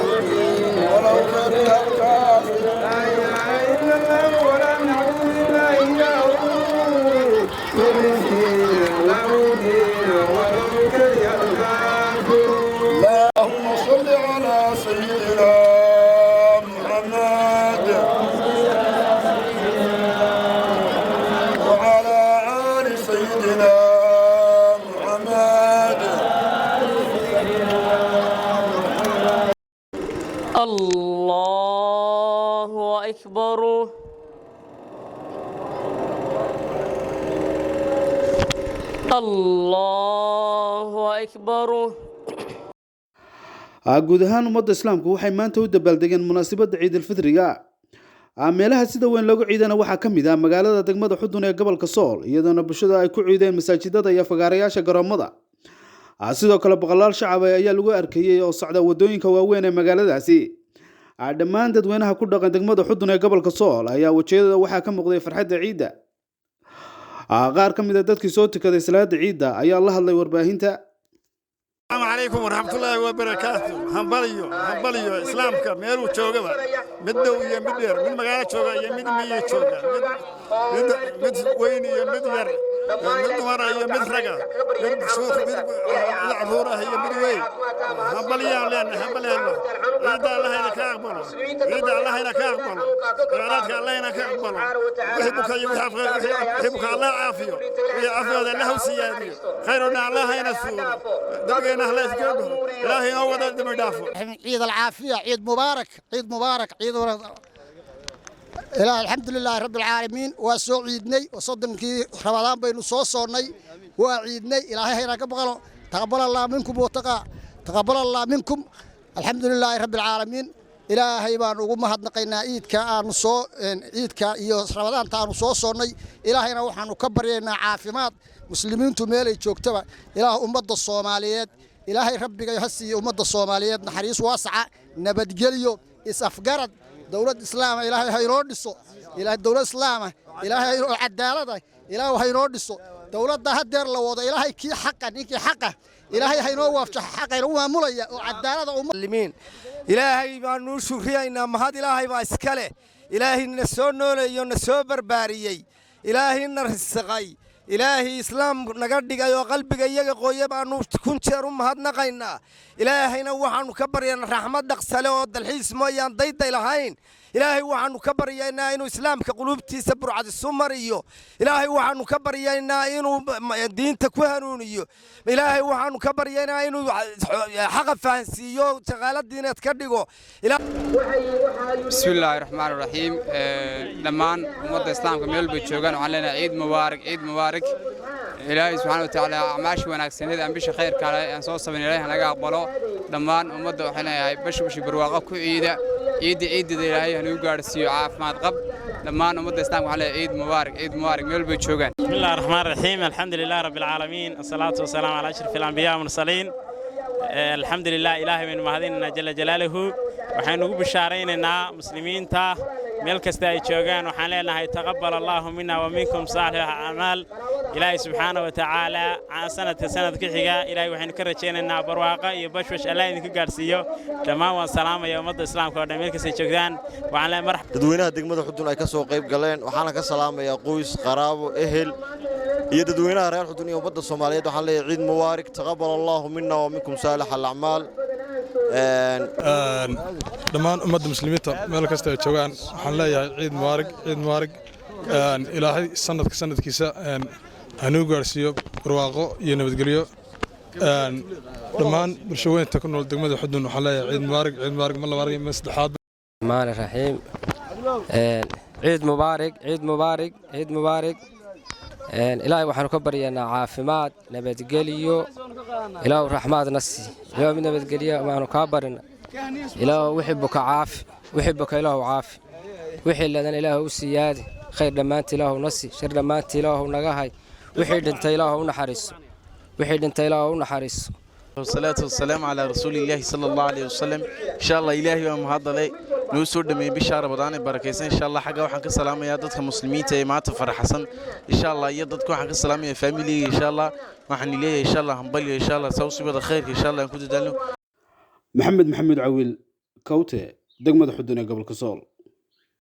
ولو كره الكافرون لا إله إلا الله ولا نعبد إلا إياه مخلصين له الدين ولو كره الكافرون اللهم صل على سيدنا محمد وعلى آل سيدنا محمد الله أكبر الله أكبر guud ahaan ummadda islaamku waxay maanta u dabaaldegeen munaasabadda ciidul fitriga meelaha sida weyn loogu ciidana waxaa ka mid ah magaalada degmada xudun ee gobolka sool iyadoona bulshada ay ku ciideen masaajidada iyo fagaarayaasha garoomada sidoo kale boqolaal shacab ayaa lagu arkayay oo socda wadooyinka waaweyn ee magaaladaasi dhammaan dadweynaha ku dhaqan degmada xudun ee gobolka sool ayaa wajiyada waxaa ka muuqday farxadda ciidda qaar ka mid ah dadkii soo tukaday salaada ciidda ayaa la hadlay warbaahinta السلام عليكم ورحمة الله وبركاته هنبليو إسلامك ميرو تشوغا مدو يا مدير من مقالة تشوغا يا مد مية تشوغا مد وين يا مدير مد مرة يا مد رجع مد شوخ مد العبورة هي مد وين هنبليو لأن هنبليو عيد الله هنا كأقبله عيد الله هنا كأقبله عيد الله هنا كأقبله يحبك يحبك الله عافيه ويعافيه الله سيادي خيرنا الله هنا سور عيد العافية عيد مبارك عيد مبارك عيد إله الحمد لله رب العالمين وسعيدني وصدقني رمضان بين صوصوني وعيدني إلهي هنا قبله تقبل الله منكم تقبل الله منكم الحمد لله رب العالمين إلهي بان ugu mahadnaqaynaa ciidka aan soo ciidka iyo Ramadaan taanu soo soonnay ilaahayna waxaanu ka baryaynaa caafimaad muslimiintu meel ay joogtaba ilaah ummadda Soomaaliyeed ilaahay rabbiga ha siiyo ummadda Soomaaliyeed naxariis waasaca nabadgelyo is-afgarad dawlad islaam ilaahay ha inoo dhiso ilaahay dawlad islaam ilaahay inoo cadaalad ilaahay ha inoo dhiso dawladda hadeer la wado ilaahay kii xaq ninkii xaq ilaahay ha inoo waafaqo xaq inoo maamulaya oo cadaalad muslimiin ilaahay baanu shukriyaynaa mahad ilaahay baa iska leh ilaahayna soo nooleeyo na soo barbaariyay ilaahayna risqay ilaahay islaam naga dhigay oo qalbiga iyaga qooyay baanu kun jeer u mahadnaqaynaa ilaahayna waxaanu ka baryaynaa raxmad dhaqsale oo dalxiis mooyaan dayday lahayn ilaahay waxaanu ka baryaynaa inuu islaamka qulubtiisa burcad isu mariyo ilaahay waxaanu ka baryaynaa inuu diinta ku hanuuniyo ilaahay waxaanu ka baryaynaa inuu xaq fahansiiyo shaqaale diineed ka dhigo bismillaahi raxmaani raxiim dhammaan ummadda islaamka meel bay joogaan waxaan leenahay ciid mubaarak ilaahay subxaana wa tacaala acmaasha wanaagsaneed aan bisha khayrka leh aan soo sameyn ilaahay naga aqbalo dhammaan ummadda waxaan leeyahay bashi barwaaqo ku ciida ciidda ilaahay hanu gaarsiiyo caafimaad qab dhammaan ummadda islaamka waxaan leeyahay ciid mubaarak meel bay joogaan bismillaahi raxmaani raxiim alxamdulillahi rabbil caalamiin wasalaatu wasalaamu calaa ashrafil anbiyaa wal mursaliin alxamdulillaah ilaahay baynu mahadinaynaa jalla jalaaluhu waxaynu ugu bishaaraynaynaa muslimiinta meel kasta ay joogaan waxaan leenahay taqabbal allaahu minna wa minkum saalih a'maal ilaahay subxaana wa tacaala sanadka xiga ilaahay waxaynu ka rajaynaynaa barwaaqo iyo bashbash allah idinka gaarsiiyo dhammaan waan salaamaya ummadda islaamka oo dhan meel kasta ay joogaan waxaan leenahay marxab dadweynaha degmada xudun ay ka soo qayb galeen waxaana ka salaamayaa qoys qaraabo ehel iyo dadweynaha reer xudun iyo ummadda Soomaaliyeed waxaan leeyahay ciid mubaarak taqabbal allaahu minna wa minkum saalih al-a'maal dhammaan ummadda muslimiinta meel kasta ay joogaan waxaan leeyahay ciid mubaarak ilaahay sanadkiisa hanuu gaarsiiyo barwaaqo iyo nabadgelyo dhammaan bulshooyinka ku nool degmada xudun waxaan leeyahay ciid mubaarak ma labaad iyo saddexaad maana raxiim ciid mubaarak ilaahay waxaanu ka baryaynaa caafimaad nabadgelyo ilaahu raxmaad nasi ilaahu mid nabadgelyo maanu kaa barina ilaahu wixii buka ilaahu caafi wixii ladan ilaahu u siyaadi khayr dhammaantii ilaahu nasi shar dhammaantii ilaahu naga hay wixii dhintay ilaahu u naxariiso والصلاة والسلام على رسول الله صلى الله عليه وسلم إن شاء الله إلهي ومهضة لي نوسور دمي بشهر رمضان بركيسين إن شاء الله حاجة وحنك السلام يا ضدك مسلمين تيمات فرح حسن إن شاء الله يا ضدك وحنك السلام يا فاميلي إن شاء الله وحن ليه إن شاء الله هنبلي إن شاء الله سوسي بدا خير إن شاء الله نكون دلو محمد عويل kawte degmada xudun ee gobolka sool.